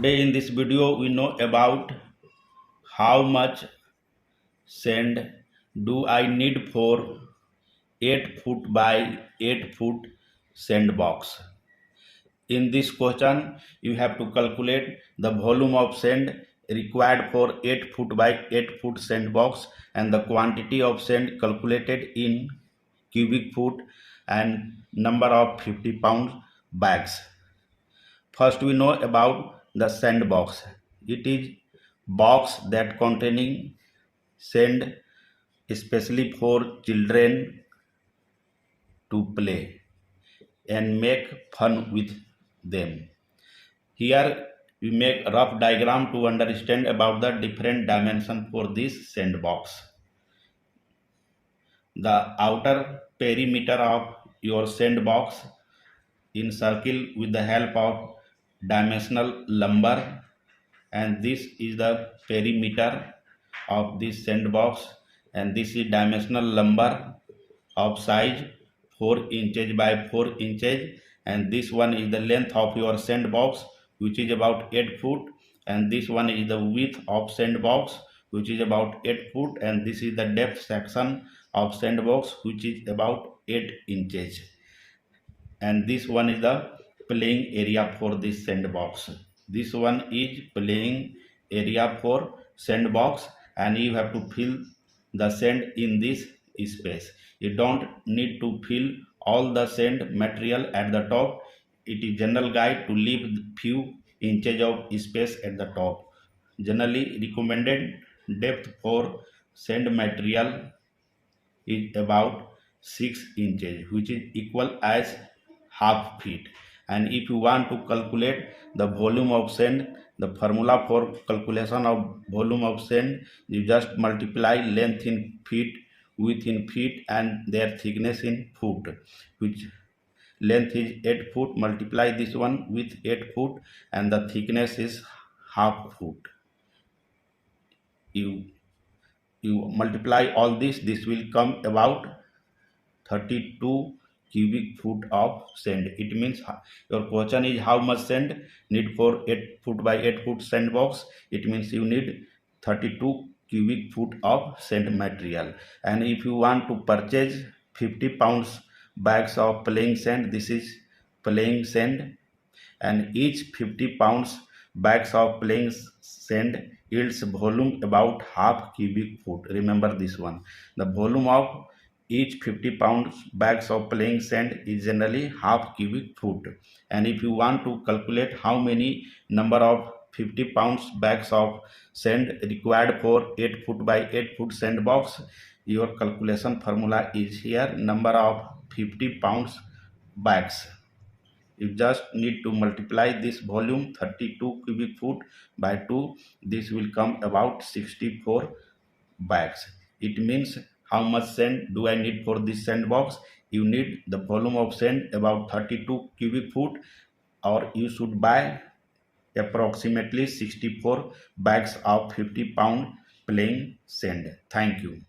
Today in this video we know about how much sand do I need for 8 foot by 8 foot sandbox. In this question you have to calculate the volume of sand required for 8 foot by 8 foot sandbox and the quantity of sand calculated in cubic foot and number of 50-pound bags. First we know about the sandbox. It is box that containing sand especially for children to play and make fun with them. Here we make a rough diagram to understand about the different dimension for this sandbox. The outer perimeter of your sandbox in circle with the help of dimensional lumber, and this is the perimeter of this sandbox, and this is dimensional lumber of size 4 inches by 4 inches, and this one is the length of your sandbox, which is about 8 foot, and this one is the width of sandbox, which is about 8 foot, and this is the depth section of sandbox, which is about 8 inches, and this one is the playing area for this sandbox. This one is playing area for sandbox, and you have to fill the sand in this space. You don't need to fill all the sand material at the top. It is general guide to leave few inches of space at the top. Generally recommended depth for sand material is about 6 inches, which is equal as half feet. And if you want to calculate the volume of sand, the formula for calculation of volume of sand, you just multiply length in feet, width in feet, and their thickness in foot, which length is 8 foot, multiply this one with 8 foot, and the thickness is half foot. You multiply all this will come about 32 cubic foot of sand. It means your question is how much sand need for 8 foot by 8 foot sandbox. It means you need 32 cubic foot of sand material. And if you want to purchase 50 pounds bags of playing sand, this is playing sand, and each 50 pounds bags of playing sand yields volume about half cubic foot. Remember this one. The volume of each 50 pounds bags of playing sand is generally half cubic foot. And if you want to calculate how many number of 50 pounds bags of sand required for 8 foot by 8 foot sandbox, your calculation formula is here. Number of 50 pounds bags, you just need to multiply this volume 32 cubic foot by 2. This will come about 64 bags. It means how much sand do I need for this sandbox? You need the volume of sand about 32 cubic foot, or you should buy approximately 64 bags of 50 pound plain sand. Thank you.